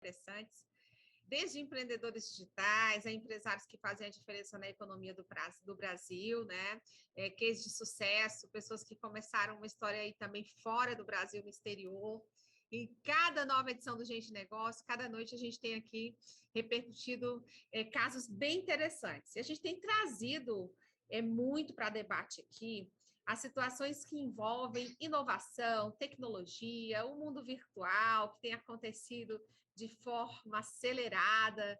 interessantes, desde empreendedores digitais a empresários que fazem a diferença na economia do Brasil, né? Case de sucesso, pessoas que começaram uma história aí também fora do Brasil, no exterior. Em cada nova edição do Gente Negócio, cada noite a gente tem aqui repercutido casos bem interessantes. E a gente tem trazido muito para debate aqui as situações que envolvem inovação, tecnologia, o mundo virtual, que tem acontecido de forma acelerada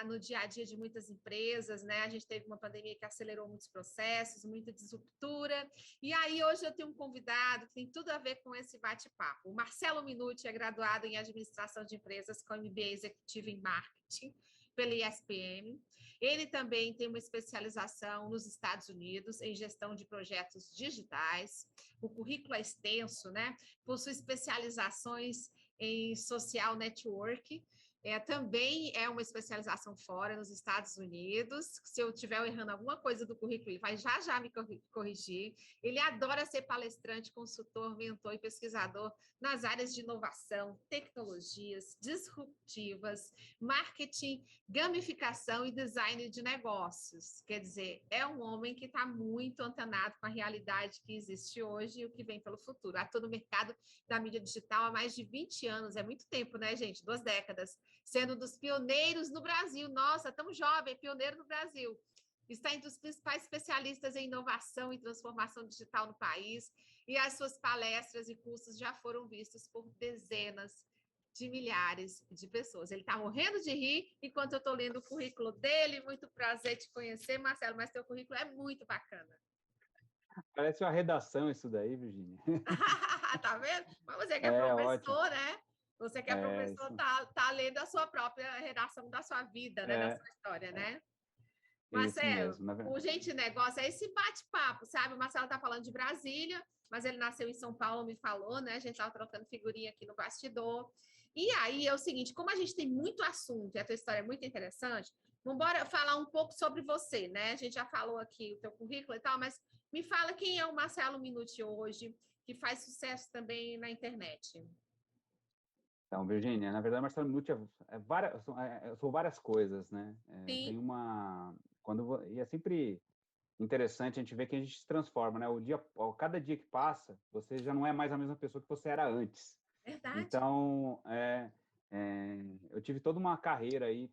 no dia a dia de muitas empresas, né? A gente teve uma pandemia que acelerou muitos processos, muita disruptura. E aí, hoje eu tenho um convidado que tem tudo a ver com esse bate-papo. O Marcelo Minuti é graduado em Administração de Empresas com MBA Executivo em Marketing pela ESPM. Ele também tem uma especialização nos Estados Unidos em gestão de projetos digitais. O currículo é extenso, né? Possui especializações em social network. Também é uma especialização fora, nos Estados Unidos. Se eu estiver errando alguma coisa do currículo, ele vai já me corrigir. Ele adora ser palestrante, consultor, mentor e pesquisador nas áreas de inovação, tecnologias disruptivas, marketing, gamificação e design de negócios. Quer dizer, é um homem que está muito antenado com a realidade que existe hoje e o que vem pelo futuro. Atua no mercado da mídia digital há mais de 20 anos, é muito tempo, né, gente? 2 décadas, sendo um dos pioneiros no Brasil. Nossa, tão jovem, pioneiro no Brasil. Está entre os principais especialistas em inovação e transformação digital no país, e as suas palestras e cursos já foram vistos por dezenas de milhares de pessoas. Ele está morrendo de rir enquanto eu estou lendo o currículo dele. Muito prazer te conhecer, Marcelo, mas teu currículo é muito bacana. Parece uma redação isso daí, Virgínia. Tá vendo? Mas você que é professor, ótimo. né? Você que é professor, tá lendo a sua própria redação da sua vida, né? Da sua história, né? Isso Marcelo, mesmo. o Gente Negócio é esse bate-papo, sabe? O Marcelo está falando de Brasília, mas ele nasceu em São Paulo, me falou, né? A gente estava trocando figurinha aqui no bastidor. E aí é o seguinte, como a gente tem muito assunto e a tua história é muito interessante, vamos embora falar um pouco sobre você, né? A gente já falou aqui o teu currículo e tal, mas me fala quem é o Marcelo Minuti hoje, que faz sucesso também na internet. Então, Virgínia, na verdade, Marcelo Minuti são várias coisas, né? Tem Sim. e é sempre interessante a gente ver que a gente se transforma, né? Cada dia que passa, você já não é mais a mesma pessoa que você era antes. Verdade. Então, eu tive toda uma carreira aí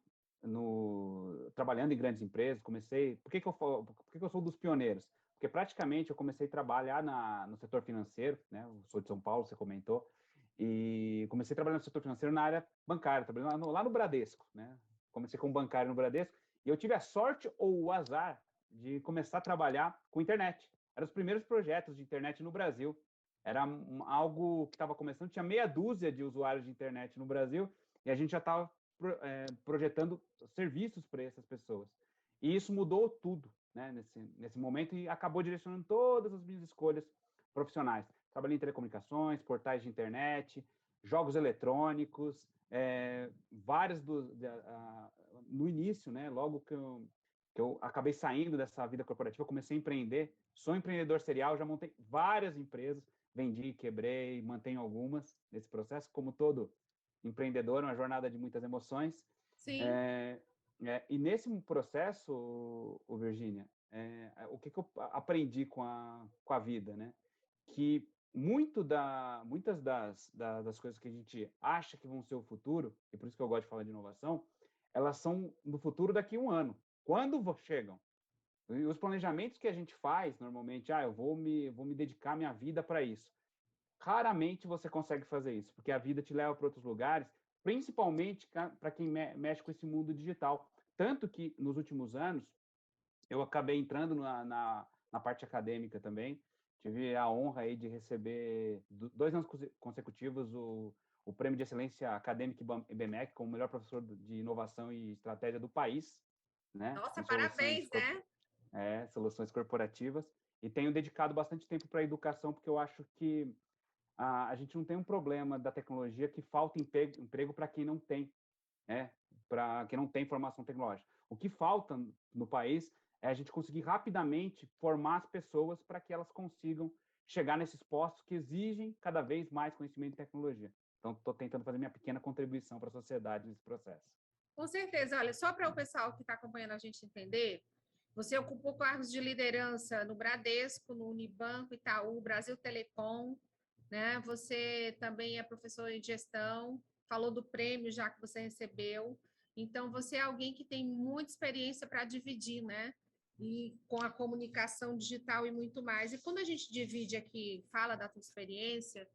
trabalhando em grandes empresas. Por que que eu sou dos pioneiros? Porque praticamente eu comecei a trabalhar no setor financeiro, né? Eu sou de São Paulo, você comentou, e comecei a trabalhar no setor financeiro na área bancária, trabalhando lá no Bradesco, né? Comecei como bancário no Bradesco, e eu tive a sorte ou o azar de começar a trabalhar com internet. Eram os primeiros projetos de internet no Brasil. Era algo que estava começando, tinha meia dúzia de usuários de internet no Brasil, e a gente já estava projetando serviços para essas pessoas. E isso mudou tudo, né, nesse momento, e acabou direcionando todas as minhas escolhas profissionais. Trabalhei em telecomunicações, portais de internet, jogos eletrônicos, vários no início, né, logo que eu acabei saindo dessa vida corporativa, eu comecei a empreender, sou empreendedor serial, já montei várias empresas, vendi, quebrei, mantenho algumas nesse processo, como todo empreendedor, uma jornada de muitas emoções. Sim. E nesse processo, Virgínia, o que eu aprendi com a vida, né? Que muitas das coisas que a gente acha que vão ser o futuro, e por isso que eu gosto de falar de inovação, elas são no futuro daqui a 1 ano. Quando chegam? E os planejamentos que a gente faz, normalmente, eu vou me dedicar minha vida para isso. Raramente você consegue fazer isso, porque a vida te leva para outros lugares, principalmente para quem mexe com esse mundo digital. Tanto que, nos últimos anos, eu acabei entrando na parte acadêmica também. Tive a honra aí de receber 2 anos consecutivos o Prêmio de Excelência Acadêmica IBMEC como o melhor professor de inovação e estratégia do país, né? Nossa, Em parabéns, né? soluções corporativas. E tenho dedicado bastante tempo para a educação, porque eu acho que a gente não tem um problema da tecnologia que falta emprego para quem não tem, né? Para quem não tem formação tecnológica. O que falta no país é a gente conseguir rapidamente formar as pessoas para que elas consigam chegar nesses postos que exigem cada vez mais conhecimento e tecnologia. Então, estou tentando fazer minha pequena contribuição para a sociedade nesse processo. Com certeza. Olha, só para o pessoal que está acompanhando a gente entender, você ocupou cargos de liderança no Bradesco, no Unibanco, Itaú, Brasil Telecom, né? Você também é professor em gestão, falou do prêmio já que você recebeu. Então, você é alguém que tem muita experiência para dividir, né? E com a comunicação digital e muito mais. E quando a gente divide aqui, fala da tua experiência,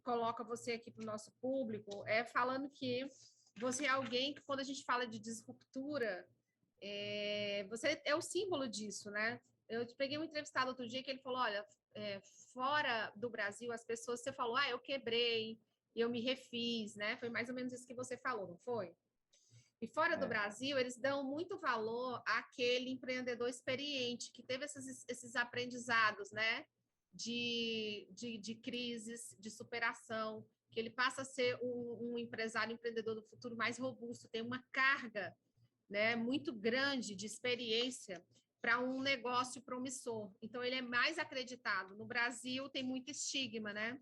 coloca você aqui para o nosso público, falando que você é alguém que, quando a gente fala de disruptura, você é o símbolo disso, né? Eu peguei um entrevistado outro dia que ele falou, olha, fora do Brasil, as pessoas, você falou, eu quebrei, eu me refiz, né? Foi mais ou menos isso que você falou, não foi? E fora do Brasil, eles dão muito valor àquele empreendedor experiente, que teve esses aprendizados, né? De crises, de superação, que ele passa a ser um empresário, empreendedor do futuro mais robusto, tem uma carga, né, muito grande de experiência para um negócio promissor. Então, ele é mais acreditado. No Brasil, tem muito estigma, né?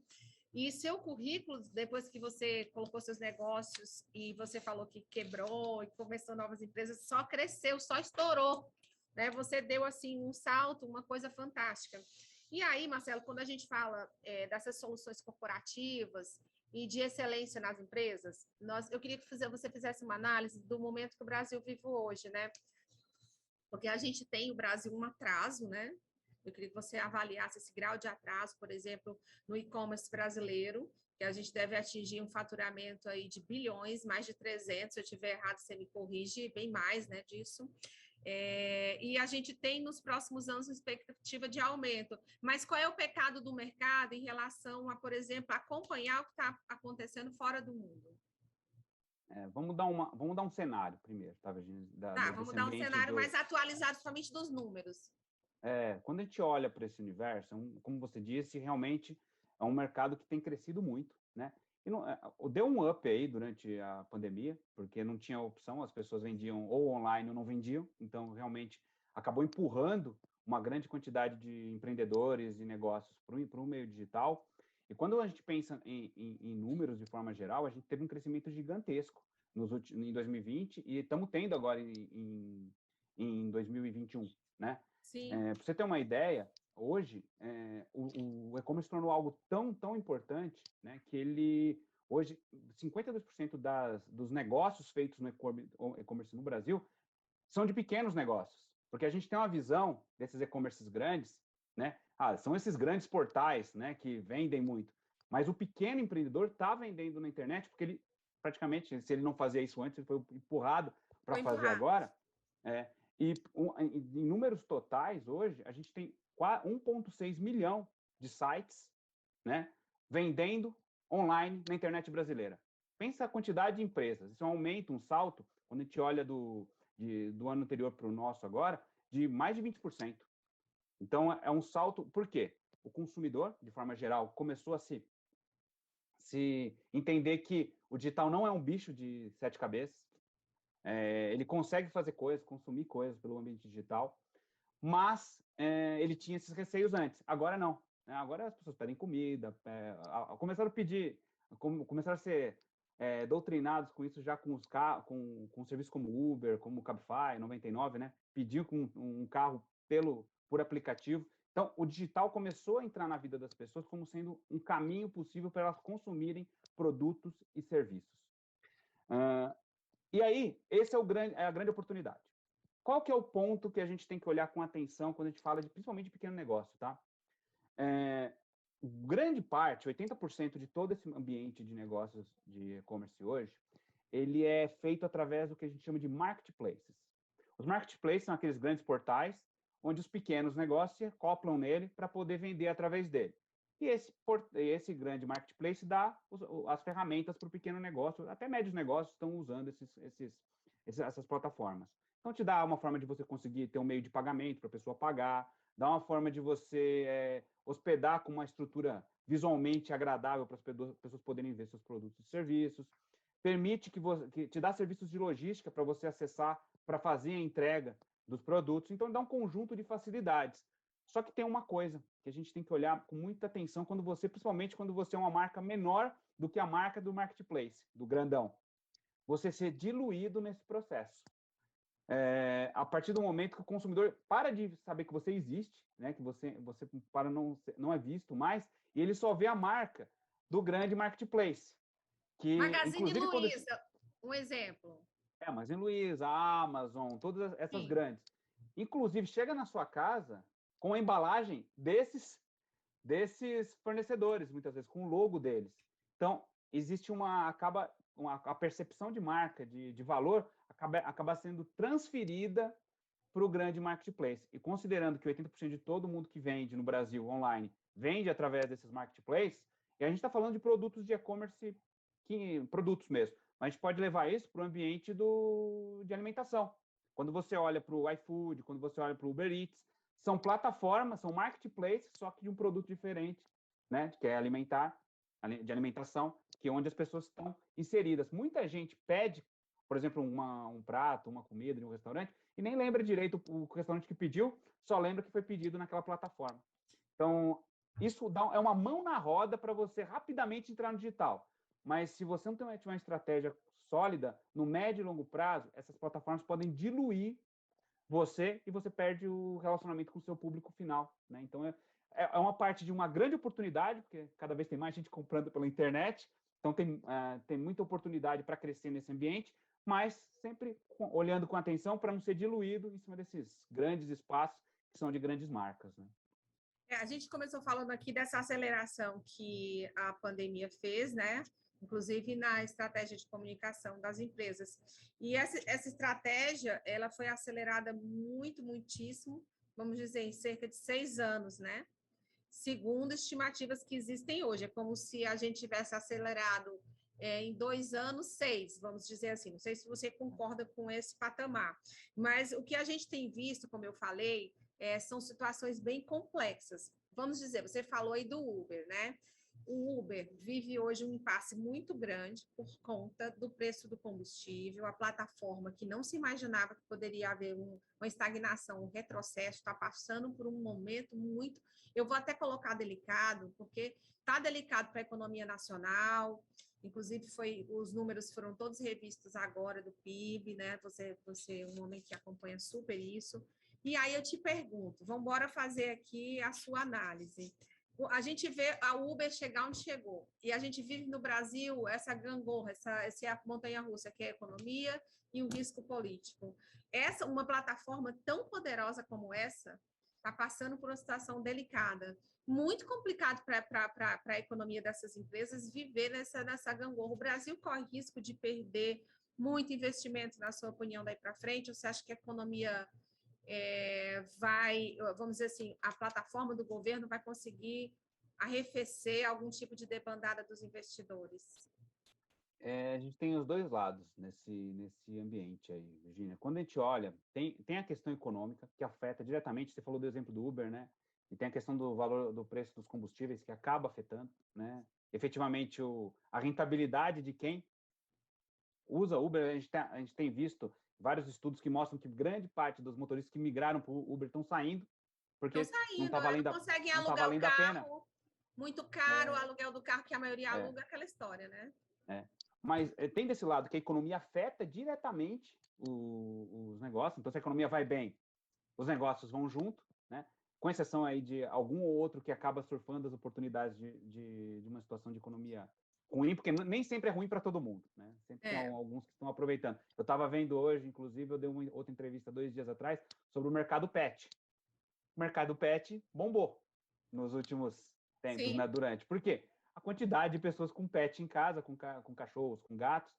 E seu currículo, depois que você colocou seus negócios e você falou que quebrou e começou novas empresas, só cresceu, só estourou, né? Você deu, assim, um salto, uma coisa fantástica. E aí, Marcelo, quando a gente fala dessas soluções corporativas e de excelência nas empresas, eu queria que você fizesse uma análise do momento que o Brasil vive hoje, né? Porque a gente tem o Brasil um atraso, né? Eu queria que você avaliasse esse grau de atraso, por exemplo, no e-commerce brasileiro, que a gente deve atingir um faturamento aí de bilhões, mais de 300, se eu estiver errado, você me corrige, bem mais, né, disso. E a gente tem nos próximos anos uma expectativa de aumento. Mas qual é o pecado do mercado em relação a, por exemplo, acompanhar o que está acontecendo fora do mundo? Vamos dar um cenário primeiro, tá, Virginia? Vamos dar um cenário mais atualizado, somente dos números. Quando a gente olha para esse universo, como você disse, realmente é um mercado que tem crescido muito, né? E não, deu um up aí durante a pandemia, porque não tinha opção, as pessoas vendiam ou online ou não vendiam, então realmente acabou empurrando uma grande quantidade de empreendedores e negócios para o meio digital. E quando a gente pensa em números de forma geral, a gente teve um crescimento gigantesco em 2020 e estamos tendo agora em 2021, né? Sim. Para você ter uma ideia, hoje o e-commerce tornou algo tão importante, né, que hoje 52% dos negócios feitos no e-commerce no Brasil são de pequenos negócios, porque a gente tem uma visão desses e-commerces grandes, né? São esses grandes portais, né, que vendem muito, mas o pequeno empreendedor está vendendo na internet porque ele praticamente, se ele não fazia isso antes, ele foi empurrado para fazer agora. E em números totais, hoje, a gente tem 1,6 milhão de sites, né, vendendo online na internet brasileira. Pensa a quantidade de empresas. Isso é um aumento, um salto, quando a gente olha do ano anterior para o nosso agora, de mais de 20%. Então, é um salto. Por quê? O consumidor, de forma geral, começou a se entender que o digital não é um bicho de 7 cabeças. Ele consegue fazer coisas, consumir coisas pelo ambiente digital, mas ele tinha esses receios antes. Agora não. Né? Agora as pessoas pedem comida, começaram a pedir, começaram a ser doutrinados com isso já com serviços como Uber, como Cabify, 99, né? Pediu com um carro por aplicativo. Então, o digital começou a entrar na vida das pessoas como sendo um caminho possível para elas consumirem produtos e serviços. E aí, esse é a grande oportunidade. Qual que é o ponto que a gente tem que olhar com atenção quando a gente fala principalmente de pequeno negócio, tá? Grande parte, 80% de todo esse ambiente de negócios de e-commerce hoje, ele é feito através do que a gente chama de marketplaces. Os marketplaces são aqueles grandes portais onde os pequenos negócios se acoplam nele para poder vender através dele. E esse grande marketplace dá as ferramentas para o pequeno negócio, até médios negócios estão usando essas plataformas. Então, te dá uma forma de você conseguir ter um meio de pagamento para a pessoa pagar, dá uma forma de você hospedar com uma estrutura visualmente agradável para as pessoas poderem ver seus produtos e serviços, permite que te dá serviços de logística para você acessar, para fazer a entrega dos produtos. Então, dá um conjunto de facilidades. Só que tem uma coisa que a gente tem que olhar com muita atenção principalmente quando você é uma marca menor do que a marca do marketplace, do grandão. Você ser diluído nesse processo. A partir do momento que o consumidor para de saber que você existe, né, que você para não é visto mais, e ele só vê a marca do grande marketplace. Que, Magazine inclusive, Luiza, um exemplo. Magazine Luiza, Amazon, todas essas Sim. grandes. Inclusive, chega na sua casa com a embalagem desses fornecedores, muitas vezes, com o logo deles. Então, existe a percepção de marca, de valor, acaba sendo transferida para o grande marketplace. E considerando que 80% de todo mundo que vende no Brasil online vende através desses marketplaces, e a gente está falando de produtos de e-commerce, produtos mesmo, mas a gente pode levar isso para o ambiente de alimentação. Quando você olha para o iFood, quando você olha para o Uber Eats, são plataformas, são marketplaces, só que de um produto diferente, né, que é de alimentação, que é onde as pessoas estão inseridas. Muita gente pede, por exemplo, um prato, uma comida de um restaurante, e nem lembra direito o restaurante que pediu, só lembra que foi pedido naquela plataforma. Então, isso é uma mão na roda para você rapidamente entrar no digital. Mas se você não tiver uma estratégia sólida, no médio e longo prazo, essas plataformas podem diluir você e você perde o relacionamento com o seu público final, né? Então, é uma parte de uma grande oportunidade, porque cada vez tem mais gente comprando pela internet, então tem muita oportunidade para crescer nesse ambiente, mas sempre olhando com atenção para não ser diluído em cima desses grandes espaços que são de grandes marcas, né? A gente começou falando aqui dessa aceleração que a pandemia fez, né? Inclusive na estratégia de comunicação das empresas. E essa estratégia, ela foi acelerada muitíssimo, vamos dizer, em cerca de 6 anos, né? Segundo estimativas que existem hoje. É como se a gente tivesse acelerado em 2 anos, 6, vamos dizer assim. Não sei se você concorda com esse patamar. Mas o que a gente tem visto, como eu falei, são situações bem complexas. Vamos dizer, você falou aí do Uber, né? O Uber vive hoje um impasse muito grande por conta do preço do combustível, a plataforma que não se imaginava que poderia haver uma estagnação, um retrocesso, está passando por um momento muito, eu vou até colocar delicado, porque está delicado para a economia nacional, inclusive os números foram todos revistos agora do PIB, né? Você é um homem que acompanha super isso. E aí eu te pergunto, vamos embora fazer aqui a sua análise. A gente vê a Uber chegar onde chegou, e a gente vive no Brasil essa gangorra, essa montanha-russa, que é a economia e o risco político. Uma plataforma tão poderosa como essa está passando por uma situação delicada. Muito complicado para a economia dessas empresas viver nessa gangorra. O Brasil corre risco de perder muito investimento, na sua opinião, daí para frente? Ou você acha que a economia vamos dizer assim, a plataforma do governo vai conseguir arrefecer algum tipo de debandada dos investidores? A gente tem os dois lados nesse ambiente aí, Virginia. Quando a gente olha, tem a questão econômica, que afeta diretamente, você falou do exemplo do Uber, né? E tem a questão do valor do preço dos combustíveis, que acaba afetando, né? Efetivamente, a rentabilidade de quem usa Uber, a gente tem visto vários estudos que mostram que grande parte dos motoristas que migraram para o Uber estão saindo, porque Estão não saindo, está valendo, não conseguem não tá alugar o valendo a pena. carro, muito caro o aluguel do carro que a maioria É, aluga, aquela história, né? Mas tem desse lado que a economia afeta diretamente os negócios, então se a economia vai bem, os negócios vão junto, né? Com exceção aí de algum ou outro que acaba surfando as oportunidades de uma situação de economia ruim, porque nem sempre é ruim para todo mundo, né? Sempre tem alguns que estão aproveitando. Eu estava vendo hoje, inclusive, eu dei uma outra entrevista 2 dias atrás sobre o mercado pet. O mercado pet bombou nos últimos tempos, né? Por quê? A quantidade de pessoas com pet em casa, com cachorros, com gatos,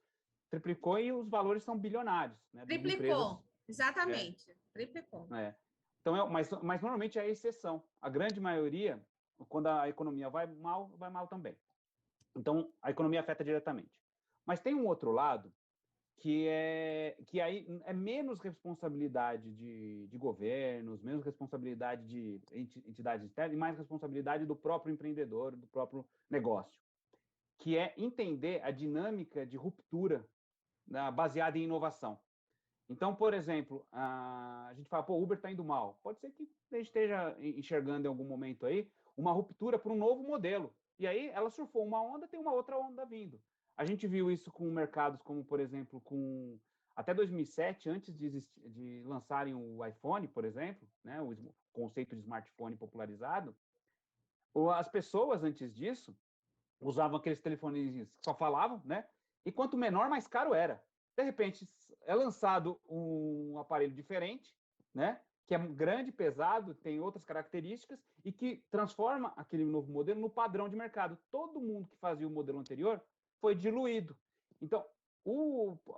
triplicou e os valores são bilionários, né? Triplicou, exatamente, triplicou. Então, mas normalmente é a exceção. A grande maioria, quando a economia vai mal também. Então, a economia afeta diretamente. Mas tem um outro lado que aí é menos responsabilidade de governos, menos responsabilidade de entidades externas e mais responsabilidade do próprio empreendedor, do próprio negócio, que é entender a dinâmica de ruptura, né, baseada em inovação. Então, por exemplo, a gente fala, pô, o Uber está indo mal. Pode ser que a gente esteja enxergando em algum momento aí uma ruptura para um novo modelo. E aí ela surfou uma onda, tem uma outra onda vindo. A gente viu isso com mercados como, por exemplo, com até 2007, antes de lançarem o iPhone, por exemplo, né, o conceito de smartphone popularizado, as pessoas antes disso usavam aqueles telefones que só falavam, né? E quanto menor, mais caro era. De repente, é lançado um aparelho diferente, né? Que é grande, pesado, tem outras características e que transforma aquele novo modelo no padrão de mercado. Todo mundo que fazia o modelo anterior foi diluído. Então,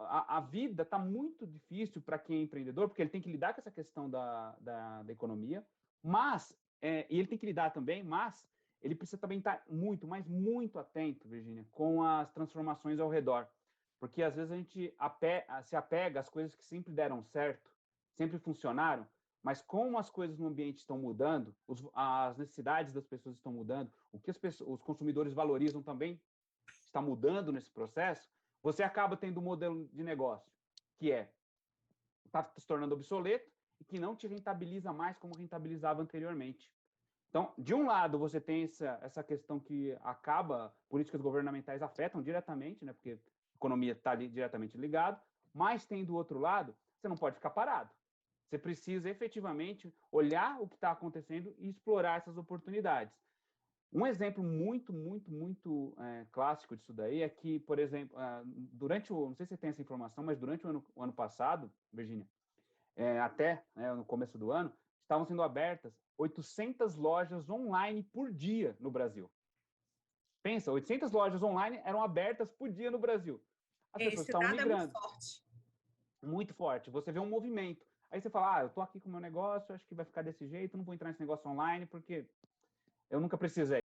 a vida está muito difícil para quem é empreendedor, porque ele tem que lidar com essa questão da economia, mas, e ele tem que lidar também, mas ele precisa também estar muito, mas muito atento, Virginia, com as transformações ao redor. Porque às vezes a gente se apega às coisas que sempre deram certo, sempre funcionaram, mas como as coisas no ambiente estão mudando, as necessidades das pessoas estão mudando, o que os consumidores valorizam também está mudando nesse processo, você acaba tendo um modelo de negócio que está se tornando obsoleto e que não te rentabiliza mais como rentabilizava anteriormente. Então, de um lado, você tem essa questão que políticas governamentais afetam diretamente, né, porque a economia está diretamente ligada, mas tem do outro lado, você não pode ficar parado. Você precisa efetivamente olhar o que está acontecendo e explorar essas oportunidades. Um exemplo muito clássico disso daí é que, por exemplo, não sei se você tem essa informação, mas durante o ano passado, Virginia, até no começo do ano, estavam sendo abertas 800 lojas online por dia no Brasil. Pensa, 800 lojas online eram abertas por dia no Brasil. As pessoas Esse estavam dado é muito migrando. forte. Muito forte. Você vê um movimento. Aí você fala, eu estou aqui com o meu negócio, acho que vai ficar desse jeito, não vou entrar nesse negócio online, porque eu nunca precisei.